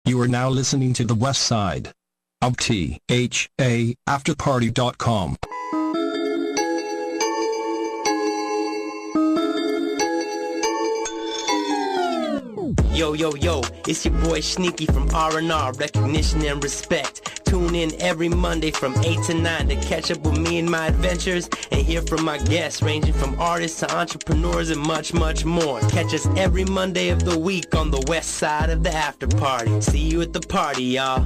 You are now listening to the West Side of THA Afterparty.com. Yo, yo, yo, it's your boy Sneaky from R&R, recognition and respect. Tune in every Monday from 8 to 9 to catch up with me and my adventures and hear from my guests ranging from artists to entrepreneurs and much, much more. Catch us every Monday of the week on the west side of the after party. See you at the party, y'all.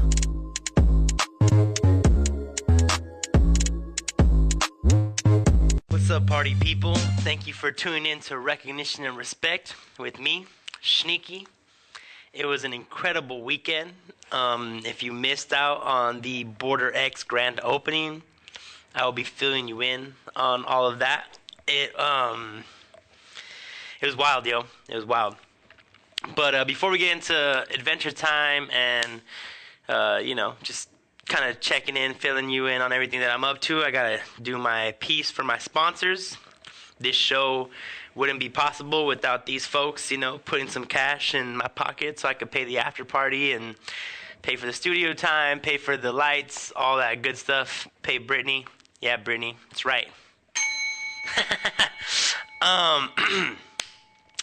What's up, party people? Thank you for tuning in to Recognition and Respect with me, Sneaky. It was an incredible weekend. If you missed out on the Border X grand opening, I will be filling you in on all of that. It was wild, yo. It was wild. But before we get into Adventure Time and, just kind of checking in, filling you in on everything that I'm up to, I got to do my piece for my sponsors. This show wouldn't be possible without these folks, putting some cash in my pocket so I could pay the after party and pay for the studio time, pay for the lights, all that good stuff. Pay Brittany. Yeah, Brittany. That's right.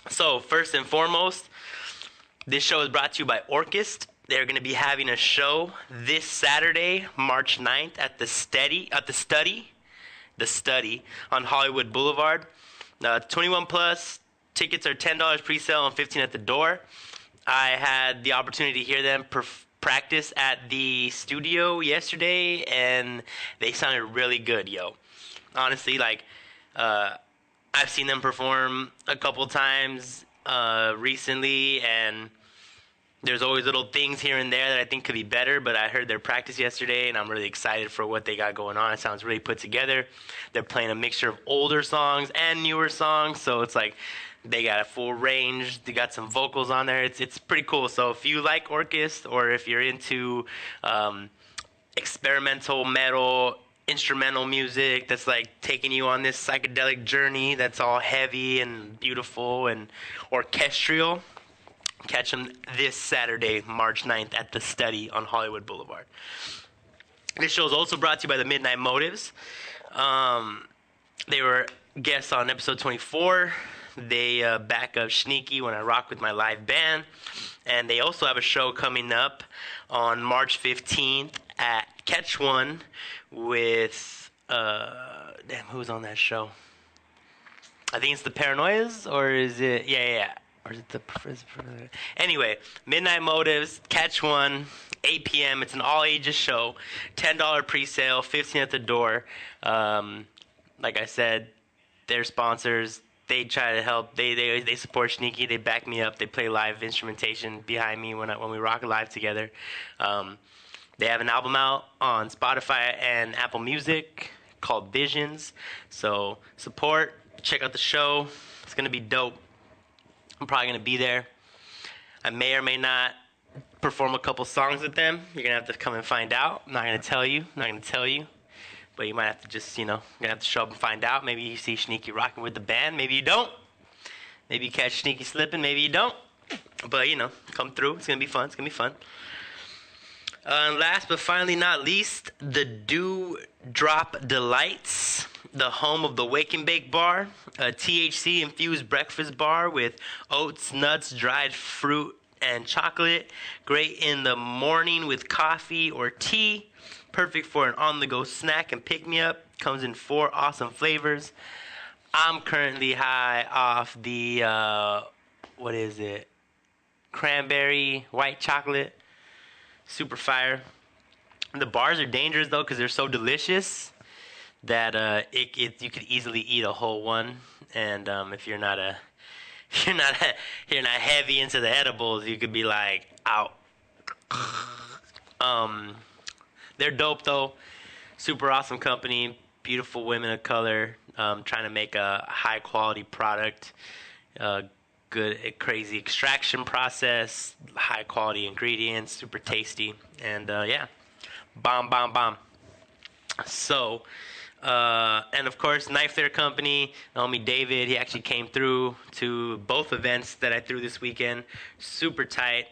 So first and foremost, this show is brought to you by Orchest. They're going to be having a show this Saturday, March 9th at the Study on Hollywood Boulevard. 21 plus, tickets are $10 pre-sale and $15 at the door. I had the opportunity to hear them practice at the studio yesterday, and they sounded really good, yo. Honestly, I've seen them perform a couple times recently, and there's always little things here and there that I think could be better, but I heard their practice yesterday, and I'm really excited for what they got going on. It sounds really put together. They're playing a mixture of older songs and newer songs, so it's like they got a full range. They got some vocals on there. It's pretty cool. So if you like Orchest, or if you're into experimental metal, instrumental music that's like taking you on this psychedelic journey that's all heavy and beautiful and orchestral, catch them this Saturday, March 9th at the Study on Hollywood Boulevard. This show is also brought to you by the Midnight Motives. They were guests on episode 24. They back up Sneaky when I rock with my live band. And they also have a show coming up on March 15th at Catch One with, who's on that show? I think it's the Paranoias, or is it, yeah. Or is it the... Anyway, Midnight Motives, Catch One, 8 p.m. It's an all-ages show. $10 pre-sale, $15 at the door. Like I said, they're sponsors. They try to help. They support Sneaky. They back me up. They play live instrumentation behind me when we rock live together. They have an album out on Spotify and Apple Music called Visions. So support. Check out the show. It's going to be dope. I'm probably going to be there. I may or may not perform a couple songs with them. You're going to have to come and find out. I'm not going to tell you. But you might have to just, you're going to have to show up and find out. Maybe you see Sneaky rocking with the band. Maybe you don't. Maybe you catch Sneaky slipping. Maybe you don't. But, come through. It's going to be fun. Last but finally not least, the Dewdrop Delights, the home of the Wake and Bake Bar, a THC-infused breakfast bar with oats, nuts, dried fruit, and chocolate. Great in the morning with coffee or tea. Perfect for an on-the-go snack and pick-me-up. Comes in 4 awesome flavors. I'm currently high off the, cranberry white chocolate. Super fire. The bars are dangerous though because they're so delicious that you could easily eat a whole one. And if you're not heavy into the edibles, you could be like out. They're dope though. Super awesome company. Beautiful women of color. Trying to make a high quality product. Good, crazy extraction process, high quality ingredients, super tasty, and bomb. So, and of course, Knife Fair Company, homie David, he actually came through to both events that I threw this weekend, super tight.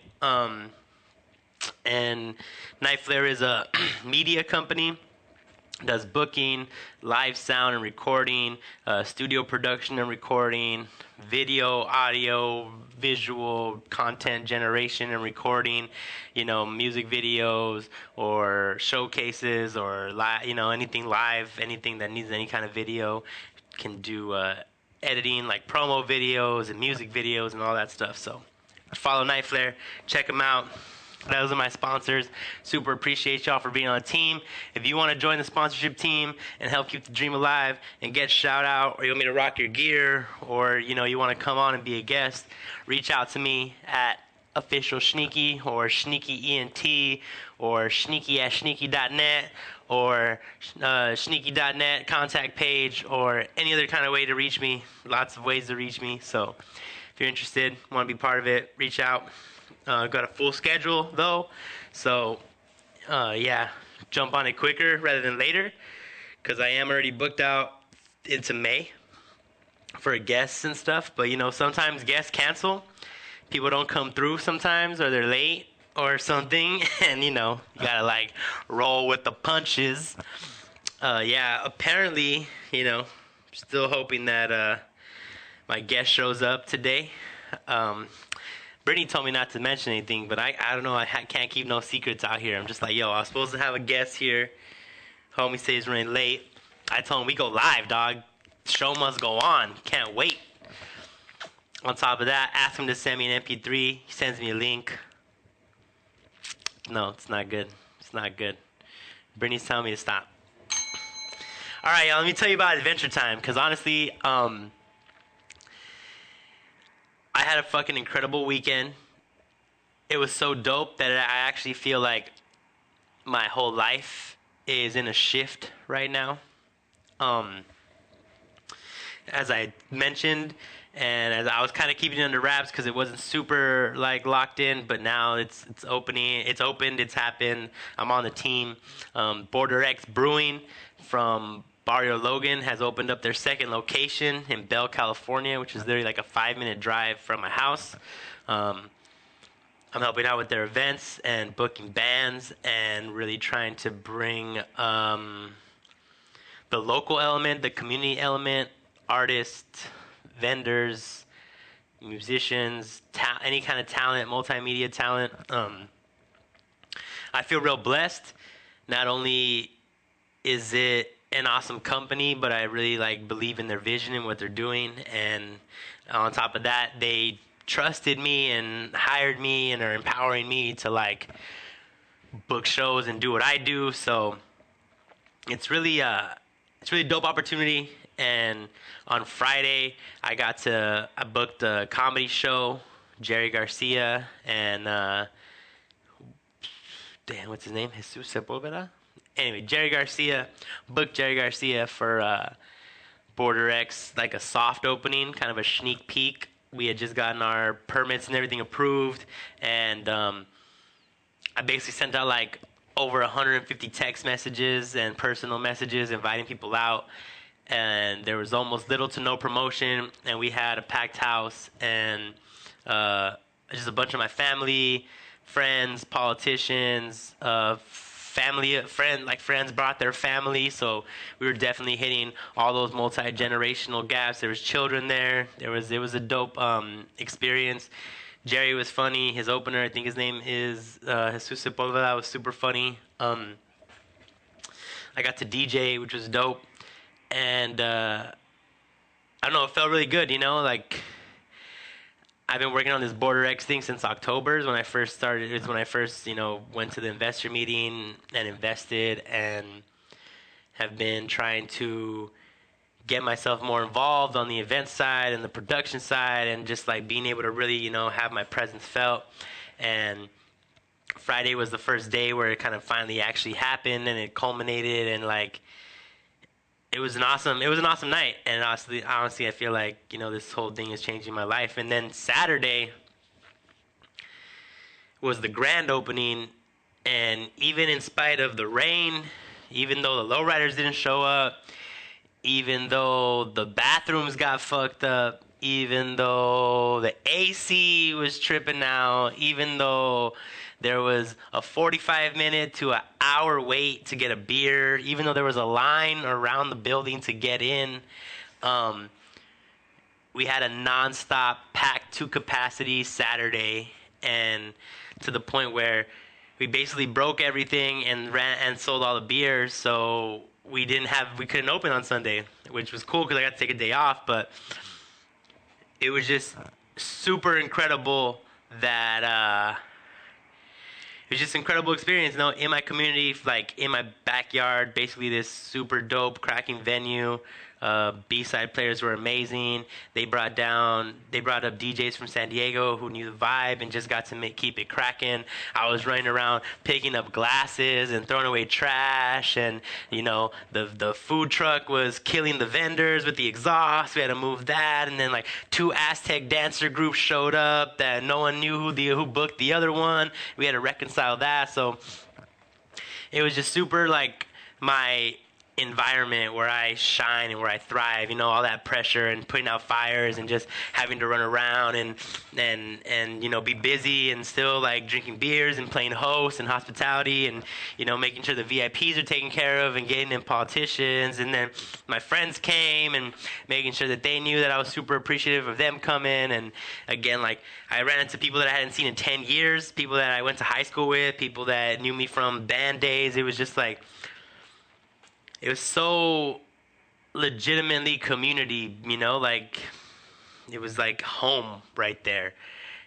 And Night Flare is a media company, does booking, live sound and recording, studio production and recording, video, audio, visual content generation and recording, music videos or showcases or anything live, anything that needs any kind of video. Can do editing like promo videos and music videos and all that stuff. So follow Night Flare, check them out. Those are my sponsors. Super appreciate y'all for being on the team. If you want to join the sponsorship team and help keep the dream alive and get shout out, or you want me to rock your gear, or you want to come on and be a guest, reach out to me at official Sneaky or Sneaky ENT or sneaky@sneaky.net or sneaky.net contact page or any other kind of way to reach me. Lots of ways to reach me. So if you're interested, want to be part of it, reach out. Got a full schedule though, so jump on it quicker rather than later, because I am already booked out into May for guests and stuff. But sometimes guests cancel, people don't come through sometimes, or they're late or something, and you gotta like roll with the punches. Apparently, still hoping that my guest shows up today. Brittany told me not to mention anything, but I don't know. I can't keep no secrets out here. I'm just like, yo, I was supposed to have a guest here. Homie says he's running late. I told him we go live, dog. Show must go on. Can't wait. On top of that, ask him to send me an MP3. He sends me a link. No, it's not good. It's not good. Brittany's telling me to stop. All right, y'all. Let me tell you about Adventure Time, because honestly, I had a fucking incredible weekend. It was so dope that I actually feel like my whole life is in a shift right now. As I mentioned, and as I was kind of keeping it under wraps because it wasn't super like locked in, but now it's opening. It's opened. It's happened. I'm on the team. Border X Brewing from Barrio Logan has opened up their second location in Bell, California, which is literally like a 5-minute drive from my house. I'm helping out with their events and booking bands and really trying to bring the local element, the community element, artists, vendors, musicians, any kind of talent, multimedia talent. I feel real blessed. Not only is it an awesome company, but I really believe in their vision and what they're doing. And on top of that, they trusted me and hired me and are empowering me to book shows and do what I do. So it's really a dope opportunity. And on Friday, I booked a comedy show, Jerry Garcia and what's his name? Jesus Sepulveda? Anyway, booked Jerry Garcia for Border X, like a soft opening, kind of a sneak peek. We had just gotten our permits and everything approved, and I basically sent out over 150 text messages and personal messages inviting people out, and there was almost little to no promotion, and we had a packed house, and just a bunch of my family, friends, politicians, friends brought their family, so we were definitely hitting all those multi-generational gaps. There was children there. It was a dope experience. Jerry was funny. His opener, I think his name is Jesus Sepulveda, was super funny. I got to DJ, which was dope, and I don't know, it felt really good, I've been working on this Border X thing since October. Is when I first started. It's when I first, went to the investor meeting and invested, and have been trying to get myself more involved on the event side and the production side, and just being able to really, have my presence felt. And Friday was the first day where it kind of finally actually happened, and it culminated, and it was an awesome night. And honestly, I feel like, this whole thing is changing my life. And then Saturday was the grand opening, and even in spite of the rain, even though the lowriders didn't show up, even though the bathrooms got fucked up, even though the AC was tripping out, even though there was a 45-minute to an hour wait to get a beer, even though there was a line around the building to get in. We had a nonstop packed to capacity Saturday, and to the point where we basically broke everything and ran and sold all the beers. So we couldn't open on Sunday, which was cool because I got to take a day off. But it was just super incredible that it was just an incredible experience, you know, in my community, like in my backyard, basically this super dope, cracking venue. B-side players were amazing. They brought up DJs from San Diego who knew the vibe and just got to keep it cracking. I was running around picking up glasses and throwing away trash, and you know the food truck was killing the vendors with the exhaust. We had to move that, and then like 2 Aztec dancer groups showed up that no one knew who booked the other one. We had to reconcile that, so it was just super like my environment where I shine and where I thrive, you know, all that pressure and putting out fires and just having to run around and you know, be busy and still like drinking beers and playing host and hospitality and, you know, making sure the VIPs are taken care of and getting in politicians. And then my friends came and making sure that they knew that I was super appreciative of them coming. And again, like I ran into people that I hadn't seen in 10 years, people that I went to high school with, people that knew me from band days. It was just like, it was so legitimately community, you know, like it was like home right there.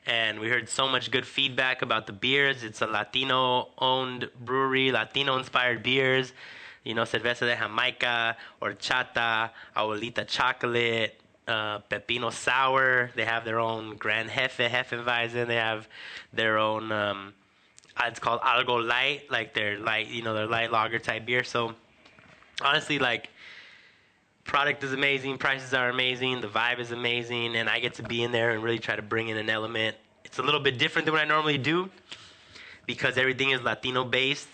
And we heard so much good feedback about the beers. It's a Latino-owned brewery, Latino-inspired beers. You know, cerveza de Jamaica, horchata, abuelita chocolate, pepino sour. They have their own Gran Jefe, Hefeweizen. They have their own, it's called Algo Light, like their light, you know, their light lager type beer. So honestly, like, product is amazing, prices are amazing, the vibe is amazing, and I get to be in there and really try to bring in an element. It's a little bit different than what I normally do because everything is Latino-based.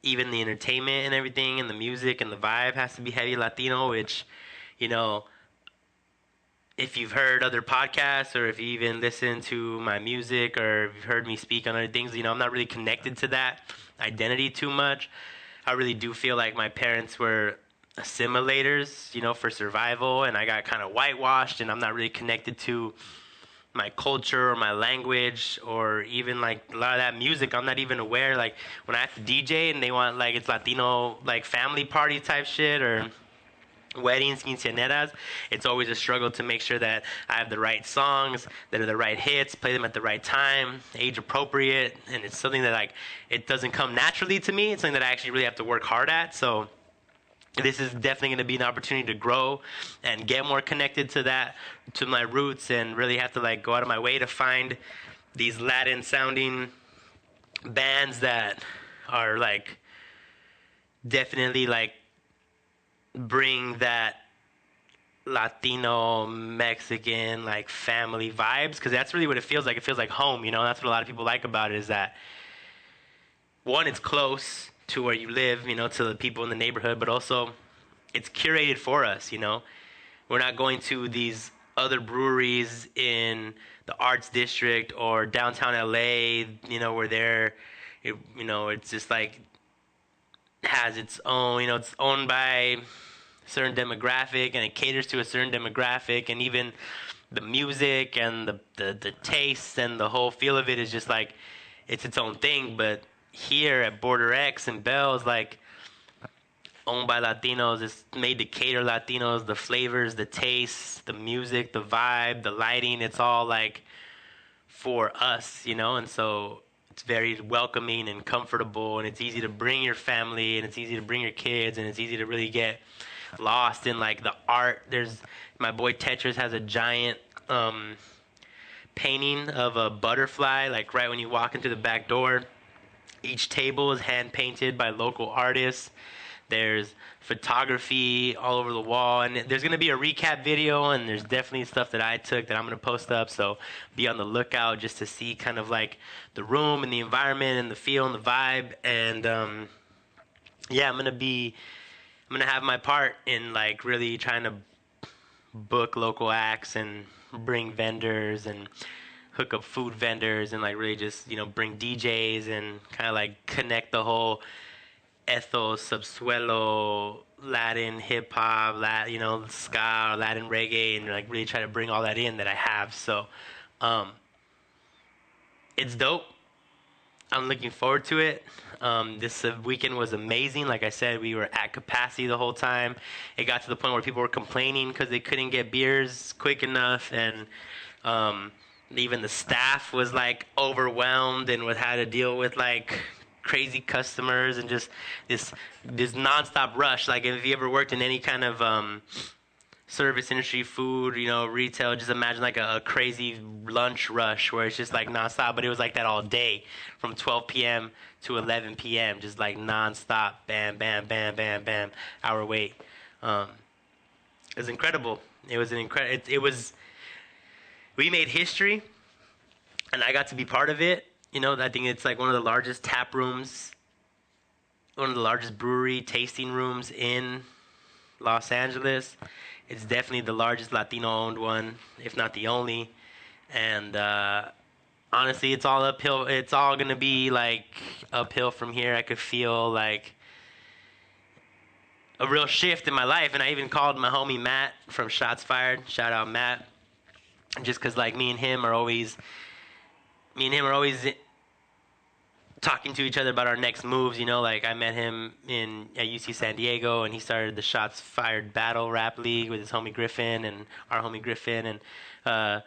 Even the entertainment and everything and the music and the vibe has to be heavy Latino, which, you know, if you've heard other podcasts or if you even listen to my music or if you've heard me speak on other things, you know, I'm not really connected to that identity too much. I really do feel like my parents were assimilators, you know, for survival, and I got kind of whitewashed, and I'm not really connected to my culture or my language or even like a lot of that music. I'm not even aware. Like when I have to DJ and they want like it's Latino like family party type shit or weddings, quinceañeras, it's always a struggle to make sure that I have the right songs, that are the right hits, play them at the right time, age appropriate, and it's something that like it doesn't come naturally to me. It's something that I actually really have to work hard at. So this is definitely going to be an opportunity to grow and get more connected to that, to my roots, and really have to like go out of my way to find these Latin sounding bands that are like definitely like bring that Latino, Mexican, like family vibes, because that's really what it feels like. It feels like home, you know. That's what a lot of people like about it is that, one, it's close to where you live, you know, to the people in the neighborhood, but also it's curated for us, you know. We're not going to these other breweries in the Arts District or downtown LA, you know, where you know, it's just like has its own, you know, it's owned by a certain demographic and it caters to a certain demographic, and even the music and the taste and the whole feel of it is just like it's its own thing. But here at Border X and Bell's, like owned by Latinos, it's made to cater Latinos, the flavors, the tastes, the music, the vibe, the lighting, it's all like for us, you know. And so it's very welcoming and comfortable, and it's easy to bring your family, and it's easy to bring your kids, and it's easy to really get lost in like the art. There's my boy Tetris has a giant painting of a butterfly, like right when you walk into the back door. Each table is hand painted by local artists. There's photography all over the wall, and there's going to be a recap video, and there's definitely stuff that I took that I'm going to post up, so be on the lookout just to see kind of like the room and the environment and the feel and the vibe. And yeah, I'm going to have my part in like really trying to book local acts and bring vendors and hook up food vendors and like really just bring DJs and kind of like connect the whole ethos, subsuelo, Latin hip hop, ska, Latin reggae, and like really try to bring all that in that I have. So, it's dope. I'm looking forward to it. This weekend was amazing. Like I said, we were at capacity the whole time. It got to the point where people were complaining because they couldn't get beers quick enough, and even the staff was like overwhelmed and would had to deal with like crazy customers and just this nonstop rush. Like if you ever worked in any kind of service industry, food, retail, just imagine like a crazy lunch rush where it's just like nonstop. But it was like that all day from 12 p.m. to 11 p.m. just like nonstop, bam, bam, bam, bam, bam, hour wait. It was incredible. It was we made history, and I got to be part of it. I think it's like one of the largest tap rooms, one of the largest brewery tasting rooms in Los Angeles. It's definitely the largest Latino-owned one, if not the only. And honestly, it's all uphill. It's all going to be like uphill from here. I could feel like a real shift in my life. And I even called my homie Matt from Shots Fired. Shout out Matt. Just because like me and him are always talking to each other about our next moves, like I met him at UC San Diego, and he started the Shots Fired Battle Rap League with his homie Griffin and our homie Griffin, and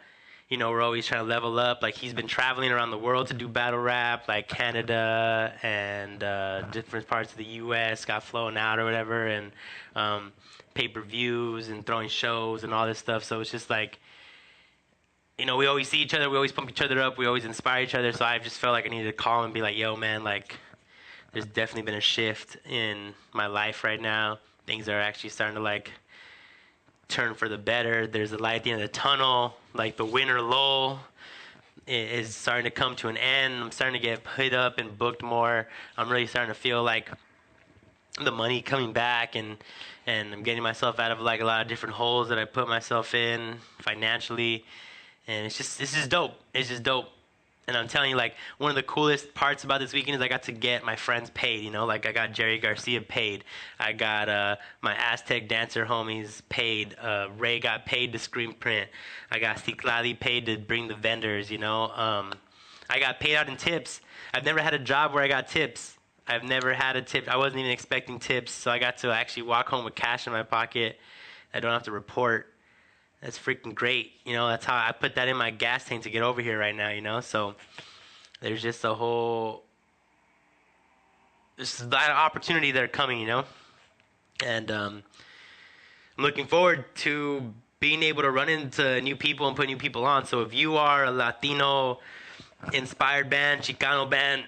we're always trying to level up. Like he's been traveling around the world to do battle rap, like Canada and different parts of the U.S. got flown out or whatever, and pay-per-views and throwing shows and all this stuff. So it's just like, we always see each other, we always pump each other up, we always inspire each other, so I just felt like I needed to call and be like, yo, man, like, there's definitely been a shift in my life right now. Things are actually starting to, like, turn for the better. There's a light at the end of the tunnel. Like, the winter lull is starting to come to an end. I'm starting to get hit up and booked more. I'm really starting to feel like the money coming back, and I'm getting myself out of, like, a lot of different holes that I put myself in financially. And it's just dope. It's just dope. And I'm telling you, like, one of the coolest parts about this weekend is I got to get my friends paid, Like, I got Jerry Garcia paid. I got my Aztec dancer homies paid. Ray got paid to screen print. I got Cicladi paid to bring the vendors, I got paid out in tips. I've never had a job where I got tips. I've never had a tip. I wasn't even expecting tips, so I got to actually walk home with cash in my pocket. I don't have to report. That's freaking great. That's how I put that in my gas tank to get over here right now, So there's just a lot of opportunity that are coming, And I'm looking forward to being able to run into new people and put new people on. So if you are a Latino-inspired band, Chicano band,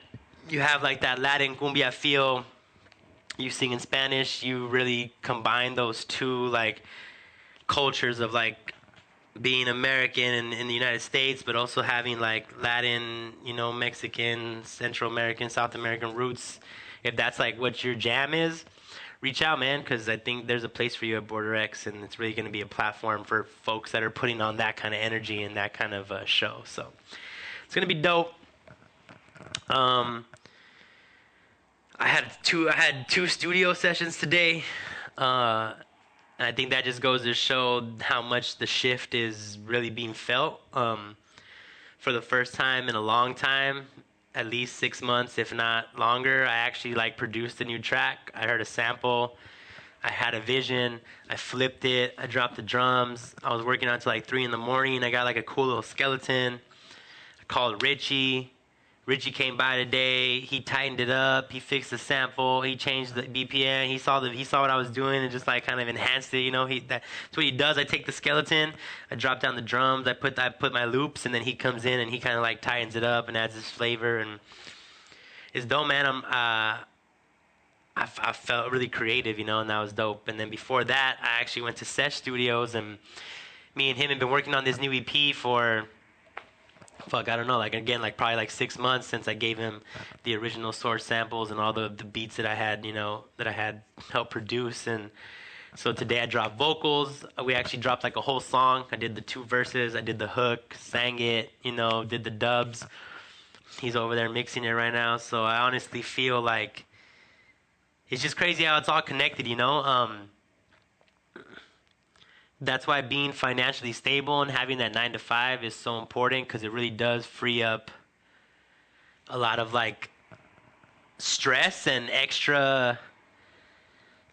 you have like that Latin cumbia feel, you sing in Spanish, you really combine those two, like, cultures of like being American in the United States, but also having like Latin, Mexican, Central American, South American roots. If that's like what your jam is, reach out, man, because I think there's a place for you at Border X, and it's really going to be a platform for folks that are putting on that kind of energy and that kind of show. So it's going to be dope. I had two studio sessions today. And I think that just goes to show how much the shift is really being felt. For the first time in a long time, at least 6 months, if not longer, I actually like produced a new track. I heard a sample. I had a vision. I flipped it. I dropped the drums. I was working on until like 3 in the morning. I got like a cool little skeleton. I called Richie. Richie came by today. He tightened it up. He fixed the sample. He changed the BPM. He saw what I was doing and just like kind of enhanced it. That's what he does. I take the skeleton, I drop down the drums, I put my loops, and then he comes in and he kind of like tightens it up and adds his flavor, and it's dope, man. I felt really creative, and that was dope. And then before that, I actually went to Sesh Studios, and me and him have been working on this new EP for, I don't know, probably like 6 months since I gave him the original source samples and all the beats that I had, that I had helped produce. And So today I dropped vocals. We actually dropped like a whole song. I did the 2 verses. I did the hook, sang it, did the dubs. He's over there mixing it right now. So I honestly feel like it's just crazy how it's all connected. That's why being financially stable and having that 9 to 5 is so important, because it really does free up a lot of like stress and extra,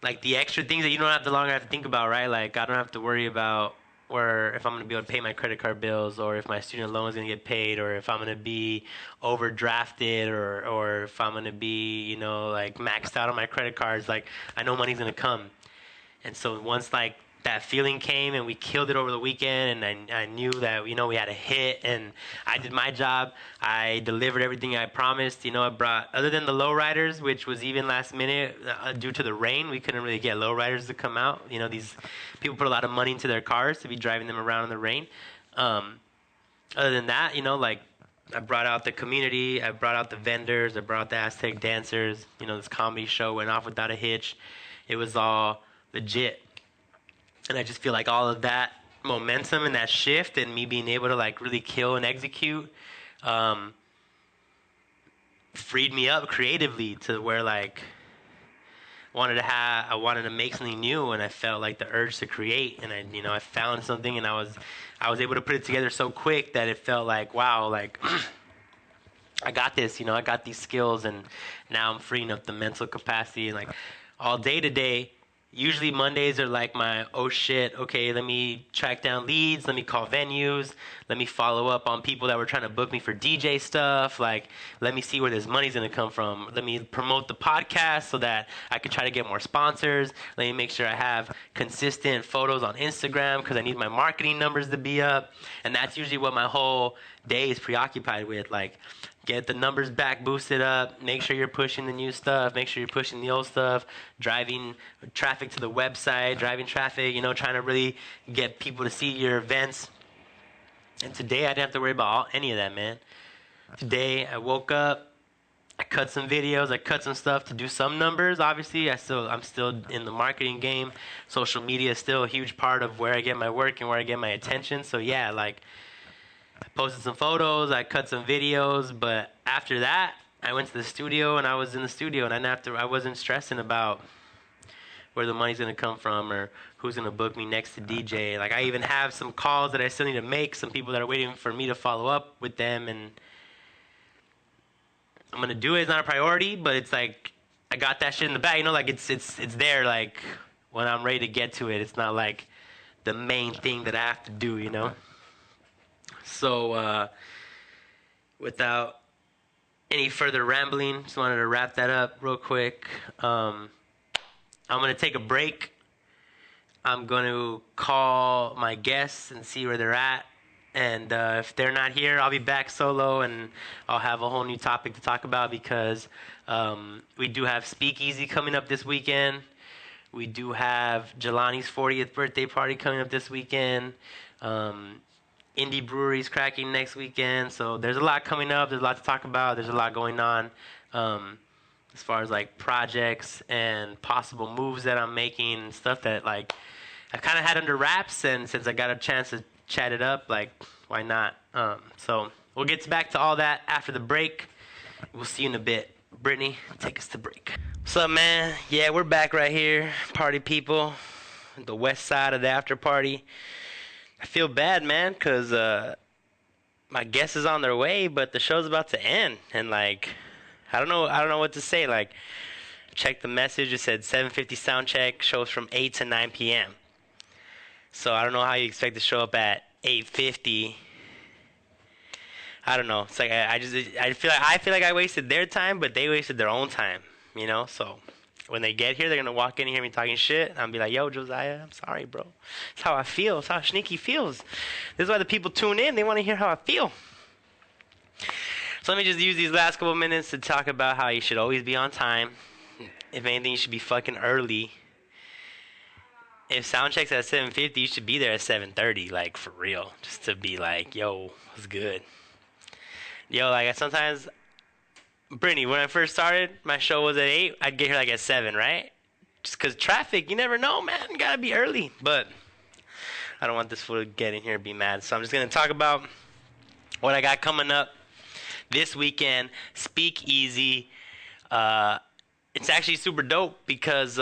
like the extra things that you don't have to longer have to think about, right? Like I don't have to worry about where if I'm going to be able to pay my credit card bills, or if my student loan is going to get paid, or if I'm going to be overdrafted, or if I'm going to be, like maxed out on my credit cards. Like I know money's going to come. And so once like that feeling came and we killed it over the weekend, and I knew that, we had a hit, and I did my job. I delivered everything I promised. I brought, other than the lowriders, which was even last minute due to the rain, we couldn't really get lowriders to come out. These people put a lot of money into their cars to be driving them around in the rain. Other than that, like I brought out the community, I brought out the vendors, I brought out the Aztec dancers. This comedy show went off without a hitch. It was all legit. And I just feel like all of that momentum and that shift and me being able to like really kill and execute freed me up creatively to where like I wanted to make something new, and I felt like the urge to create, and I found something, and I was able to put it together so quick that it felt like, wow, like I got this, I got these skills, and now I'm freeing up the mental capacity. And like all day today, usually Mondays are like my, oh shit, okay, let me track down leads, let me call venues, let me follow up on people that were trying to book me for DJ stuff, like let me see where this money's gonna come from, let me promote the podcast so that I can try to get more sponsors, let me make sure I have consistent photos on Instagram because I need my marketing numbers to be up. And that's usually what my whole day is preoccupied with, like get the numbers back boosted up, make sure you're pushing the new stuff, make sure you're pushing the old stuff, driving traffic to the website, driving traffic, trying to really get people to see your events. And today I didn't have to worry about any of that, man. Today I woke up, I cut some videos, I cut some stuff to do some numbers. Obviously, I'm still in the marketing game. Social media is still a huge part of where I get my work and where I get my attention. So yeah, like I posted some photos, I cut some videos, but after that, I went to the studio, and I was in the studio, and I wasn't stressing about where the money's going to come from or who's going to book me next to DJ. Like, I even have some calls that I still need to make, some people that are waiting for me to follow up with them, and I'm going to do it. It's not a priority, but it's like I got that shit in the bag, like it's there, like when I'm ready to get to it. It's not like the main thing that I have to do. So, without any further rambling, just wanted to wrap that up real quick. I'm going to take a break. I'm going to call my guests and see where they're at. And if they're not here, I'll be back solo, and I'll have a whole new topic to talk about, because we do have Speakeasy coming up this weekend. We do have Jelani's 40th birthday party coming up this weekend. Indie Brewery's cracking next weekend. So there's a lot coming up. There's a lot to talk about. There's a lot going on as far as like projects and possible moves that I'm making and stuff that like I've kind of had under wraps. And since I got a chance to chat it up, like why not? So we'll get back to all that after the break. We'll see you in a bit. Brittany, take us to break. What's up, man? Yeah, we're back right here. Party people. The west side of the after party. I feel bad, man, because my guest is on their way, but the show's about to end. And, like, I don't know what to say. Like, check the message. It said 7:50 sound check. Shows from 8 to 9 p.m. So I don't know how you expect to show up at 8:50. I don't know. It's like I feel like I wasted their time, but they wasted their own time, So when they get here, they're gonna walk in and hear me talking shit, and I'll be like, "Yo, Josiah, I'm sorry, bro. It's how I feel. It's how Sneaky feels. This is why the people tune in. They want to hear how I feel." So let me just use these last couple minutes to talk about how you should always be on time. If anything, you should be fucking early. If sound check's at 7:50, you should be there at 7:30, like for real, just to be like, "Yo, what's good?" Yo, like sometimes. Brittany, when I first started, my show was at 8. I'd get here like at 7, right? Just because traffic, you never know, man. You gotta be early. But I don't want this fool to get in here and be mad. So I'm just gonna talk about what I got coming up this weekend. Speakeasy. It's actually super dope because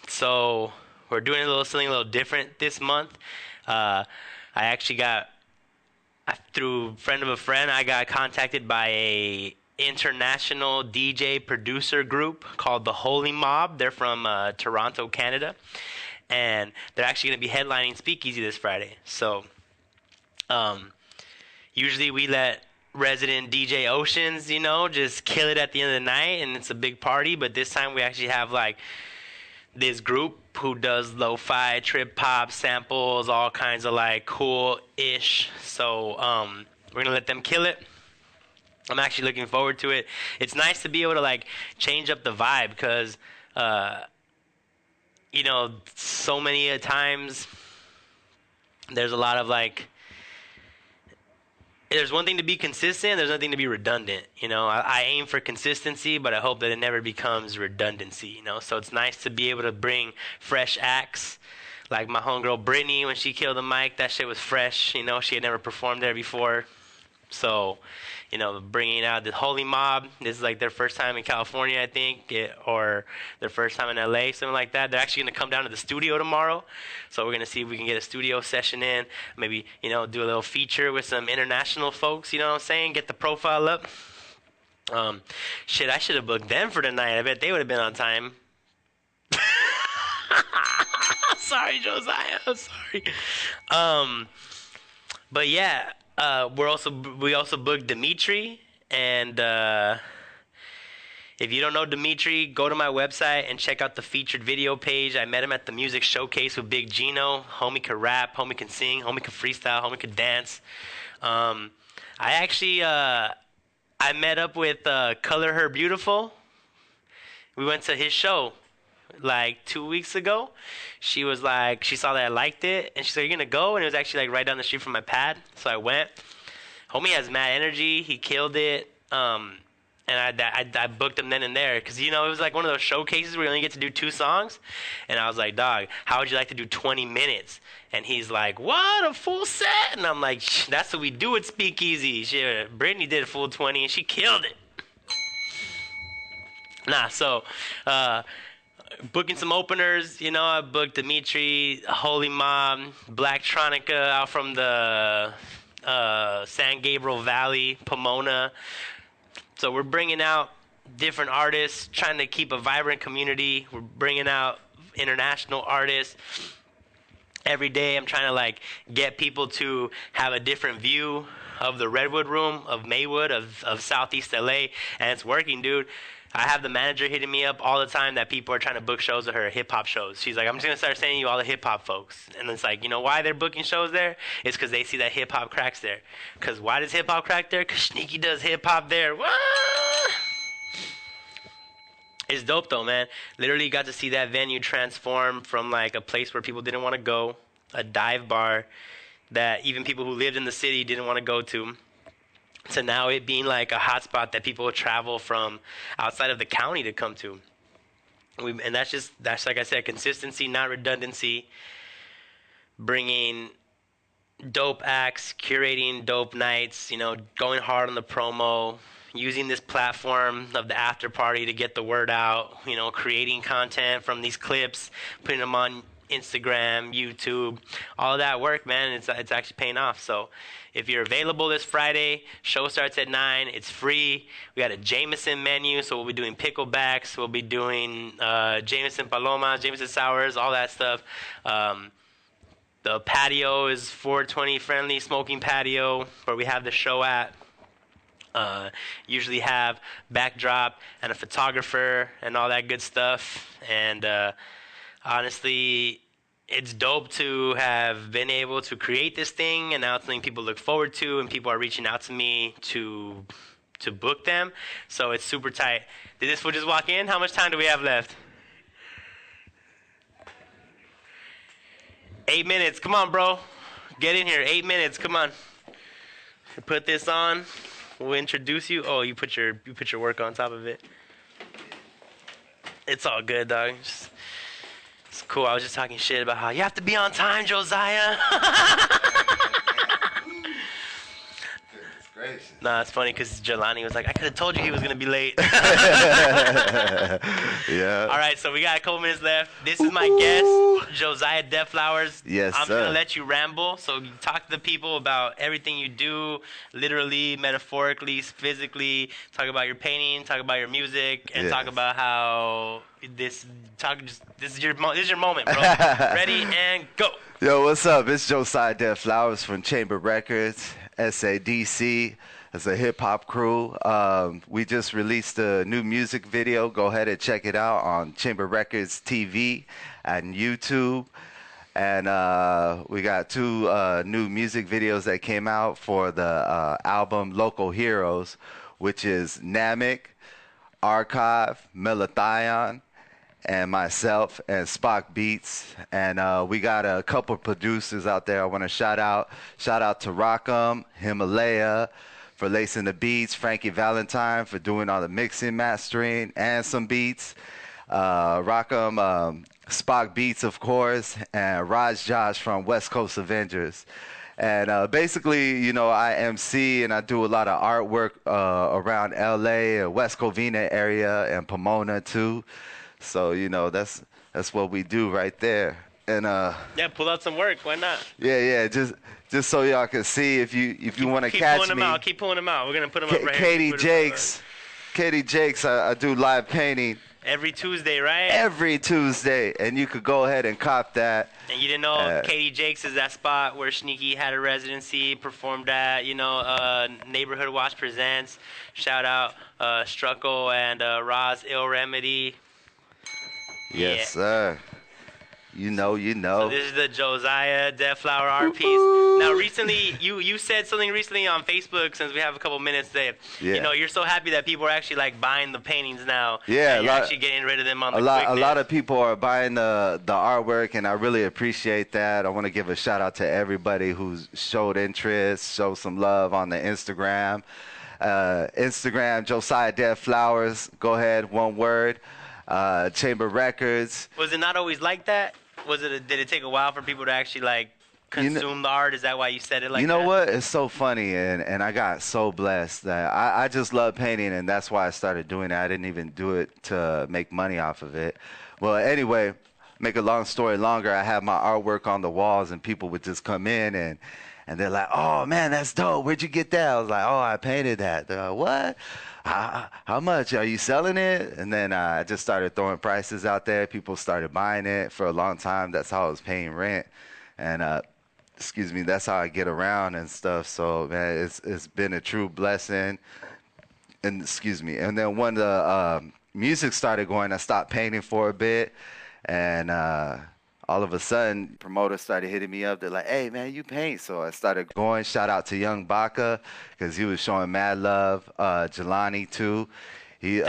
so we're doing something a little different this month. I actually got through friend of a friend. I got contacted by a international DJ producer group called the Holy Mob. They're from Toronto, Canada, and they're actually going to be headlining Speakeasy this Friday. So usually we let resident DJ Oceans, just kill it at the end of the night, and it's a big party. But this time we actually have like this group who does lo-fi, trip hop, samples, all kinds of like cool-ish. So we're gonna let them kill it. I'm actually looking forward to it. It's nice to be able to like change up the vibe because so many times there's a lot of like, there's one thing to be consistent, there's nothing to be redundant. I aim for consistency, but I hope that it never becomes redundancy. So it's nice to be able to bring fresh acts. Like my homegirl Brittany, when she killed the mic, that shit was fresh. She had never performed there before. So, bringing out the Holy Mob. This is like their first time in California, I think, or their first time in LA, something like that. They're actually going to come down to the studio tomorrow. So we're going to see if we can get a studio session in. Maybe, do a little feature with some international folks, you know what I'm saying? Get the profile up. Shit, I should have booked them for tonight. I bet they would have been on time. Sorry, Josiah. I'm sorry. But yeah. We also booked Dimitri, and if you don't know Dimitri, go to my website and check out the featured video page. I met him at the music showcase with Big Gino. Homie could rap, homie can sing, homie could freestyle, homie could dance. I met up with Color Her Beautiful. We went to his show like 2 weeks ago. She was like, she saw that I liked it, and she said, "You're gonna go?" And it was actually like right down the street from my pad, so I went. Homie has mad energy. He killed it. And I booked him then and there because it was like one of those showcases where you only get to do 2 songs, and I was like, "Dog, how would you like to do 20 minutes?" And he's like, "What, a full set?" And I'm like, "That's what we do at Speakeasy." Brittany did a full 20 and she killed it. So booking some openers, I booked Dimitri, Holy Mob, Blacktronica out from the San Gabriel Valley, Pomona. So we're bringing out different artists, trying to keep a vibrant community. We're bringing out international artists. Every day I'm trying to like get people to have a different view of the Redwood Room, of Maywood, of Southeast LA, and it's working, dude. I have the manager hitting me up all the time that people are trying to book shows with her, hip-hop shows. She's like, "I'm just going to start sending you all the hip-hop folks." And it's like, why they're booking shows there? It's because they see that hip-hop cracks there. Because why does hip-hop crack there? Because Sneaky does hip-hop there. What? It's dope, though, man. Literally got to see that venue transform from, like, a place where people didn't want to go, a dive bar that even people who lived in the city didn't want to go to, to now it being like a hotspot that people travel from outside of the county to come to. And that's like I said, consistency, not redundancy. Bringing dope acts, curating dope nights, going hard on the promo, using this platform of the after party to get the word out, creating content from these clips, putting them on Instagram, YouTube, all of that work, man, it's actually paying off. So if you're available this Friday, show starts at 9. It's free. We got a Jameson menu, so we'll be doing picklebacks. We'll be doing Jameson Palomas, Jameson Sours, all that stuff. The patio is 420 friendly, smoking patio, where we have the show at. Usually have backdrop and a photographer and all that good stuff. And honestly, it's dope to have been able to create this thing, and now it's something people look forward to, and people are reaching out to me to book them. So it's super tight. Did this fool just walk in? How much time do we have left? 8 minutes. Come on, bro. Get in here. 8 minutes. Come on. Put this on. We'll introduce you. Oh, you put your work on top of it. It's all good, dog. It's cool. I was just talking shit about how you have to be on time, Josiah. Gracious. Nah, it's funny because Jelani was like, I could have told you he was going to be late. Yeah. All right, so we got a couple minutes left. This is my guest, Josiah Deadflowers. Yes, I'm sir. going to let you ramble. So you talk to the people about everything you do, literally, metaphorically, physically. Talk about your painting, talk about your music, and Yes. talk about how this is your moment, bro. Ready and go. Yo, what's up? It's Josiah Deadflowers from Chamber Records, SADC. It's a hip-hop crew. We just released a new music video. Go ahead and check it out on Chamber Records TV and YouTube. And we got two new music videos that came out for the album Local Heroes, which is Namek, Archive, Melathion, and myself and Spock Beats. And we got a couple producers out there I want to shout out. Shout out to Rockham, Himalaya for lacing the beats, Frankie Valentine for doing all the mixing, mastering, and some beats. Rockham, Spock Beats, of course, and Raj Josh from West Coast Avengers. And basically, you know, I MC and I do a lot of artwork around LA, West Covina area, and Pomona too. So, you know, that's what we do right there. And Yeah, pull out some work. Why not? yeah, just so y'all can see if you want to catch pulling me. them out. Keep pulling them out. We're gonna put them up right Katie here. Jakes, I do live painting Every Tuesday, right? every Tuesday, and you could go ahead and cop that. And you didn't know Katie Jakes is that spot where Sneaky had a residency, performed at, you know, Neighborhood Watch Presents. Shout out Strucko and Roz Ill Remedy. Yes, Yeah. sir. You know. So this is the Josiah Deadflower art piece. Now, recently, you said something recently on Facebook, since we have a couple minutes there. Yeah. You know, you're so happy that people are actually, like, buying the paintings now. Yeah, and you're actually getting rid of them on the a quickness. lot of people are buying the artwork, and I really appreciate that. I want to give a shout out to everybody who's showed interest, showed some love on the Instagram. Instagram, Josiah Deadflowers. Go ahead, one word. Chamber Records. Was it not always like that? Did it take a while for people to actually, like, consume the art? Is that why you said it like that? You know what? It's so funny, and I got so blessed that I just love painting, and that's why I started doing it. I didn't even do it to make money off of it. Well, anyway, make a long story longer, I had my artwork on the walls, and people would just come in, and they're like, oh, man, that's dope. Where'd you get that? I was like, oh, I painted that. They're like, what? How much? Are you selling it? And then I just started throwing prices out there. People started buying it for a long time. That's how I was paying rent. And that's how I get around and stuff. So, man, it's been a true blessing. And and then when the music started going, I stopped painting for a bit, and all of a sudden, promoters started hitting me up. They're like, hey, man, you paint. So I started going. Shout out to Young Baka, because he was showing mad love. Jelani, too. The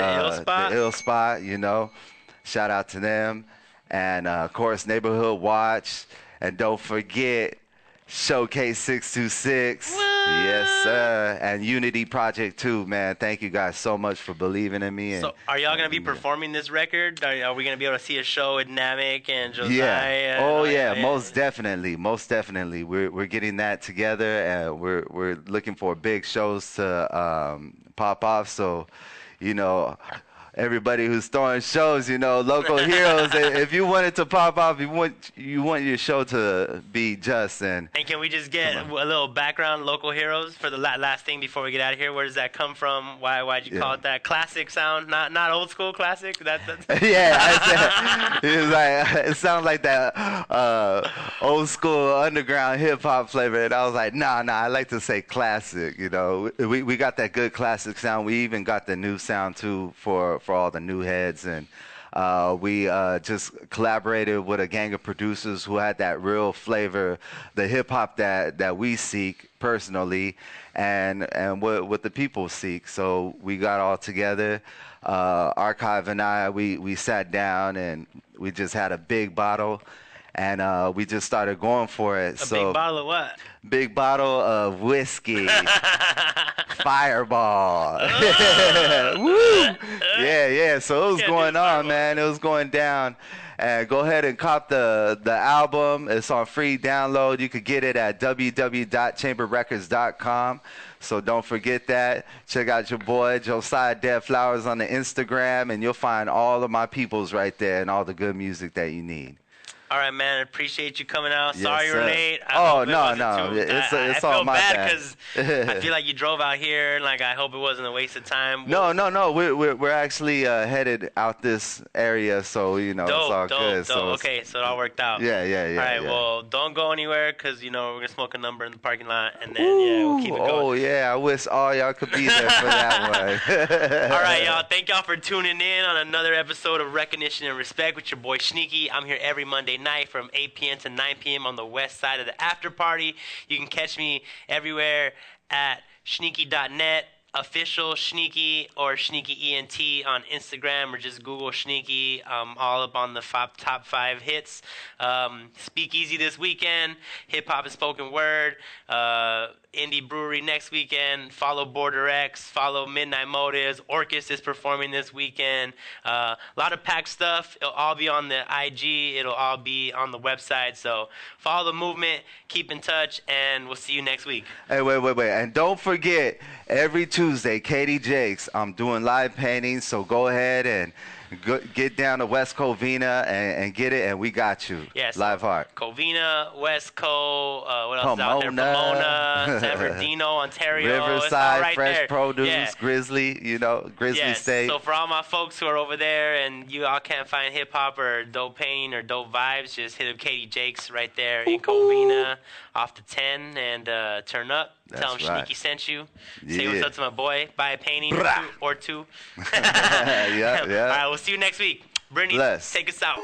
Ill Spot, you know. Shout out to them. And, of course, Neighborhood Watch. And don't forget, Showcase 626. What? Yes, sir. And Unity Project, too, man. Thank you guys so much for believing in me. So are y'all going to be performing this record? Are we going to be able to see a show with Namek and Josiah? Yeah. Oh, yeah. Most definitely. Most definitely. We're getting that together, and we're looking for big shows to pop off. So, you know, everybody who's throwing shows, you know, local heroes. If you want it to pop off, you want your show to be just. And can we just get a little background, local heroes, for the last thing before we get out of here? Where does that come from? Why'd you call it that? Classic sound, not old school classic. That's yeah, I said, it sounds like that old school underground hip hop flavor. And I was like, nah, I like to say classic. You know, we got that good classic sound. We even got the new sound too for all the new heads, and we just collaborated with a gang of producers who had that real flavor, the hip hop that we seek personally, and what the people seek. So we got all together. Archive and I, we sat down and we just had a big bottle, and we just started going for it. A big bottle of what? Big bottle of whiskey. Fireball. Woo! Yeah. So it was going on, man. It was going down. And go ahead and cop the album. It's on free download. You could get it at www.chamberrecords.com. So don't forget that. Check out your boy Josiah Deadflowers on the Instagram, and you'll find all of my peoples right there and all the good music that you need. All right, man. I appreciate you coming out. Yes, Sorry you were sir. late. No. It's all my bad. I feel bad because I feel like you drove out here, and like I hope it wasn't a waste of time. No. We're actually headed out this area, so it's all good. So okay, so it all worked out. Yeah. All right, well, don't go anywhere because we're gonna smoke a number in the parking lot, and then we'll keep it going. Oh yeah, I wish all y'all could be there for that one. All right, y'all. Thank y'all for tuning in on another episode of Recognition and Respect with your boy Sneaky. I'm here every Monday night from 8 p.m. to 9 p.m. on the west side of the after party. You can catch me everywhere at sneaky.net, official Sneaky, or Sneaky ENT on Instagram, or just Google Sneaky. All up on the top 5 hits. Speakeasy this weekend, hip hop and spoken word. Indie Brewery next weekend. Follow Border X. Follow Midnight Motives. Orcus is performing this weekend. A lot of packed stuff. It'll all be on the IG. It'll all be on the website. So follow the movement. Keep in touch, and we'll see you next week. Hey, wait. And don't forget, every Tuesday, Katie Jakes, I'm doing live paintings, so go ahead and get down to West Covina and get it, and we got you. Yes. Live Heart. Covina, West Co, what else is out there? Pomona, San Bernardino, Ontario. Riverside, right Fresh there. Produce, Yeah. Grizzly, Grizzly State. So for all my folks who are over there and you all can't find hip hop or dope painting or dope vibes, just hit up Katie Jakes right there in Covina off the 10 and turn up. Tell him right. Sneaky sent you. Yeah. Say what's up to my boy. Buy a painting or two. Yeah. All right, we'll see you next week. Brittany, Bless. take us out.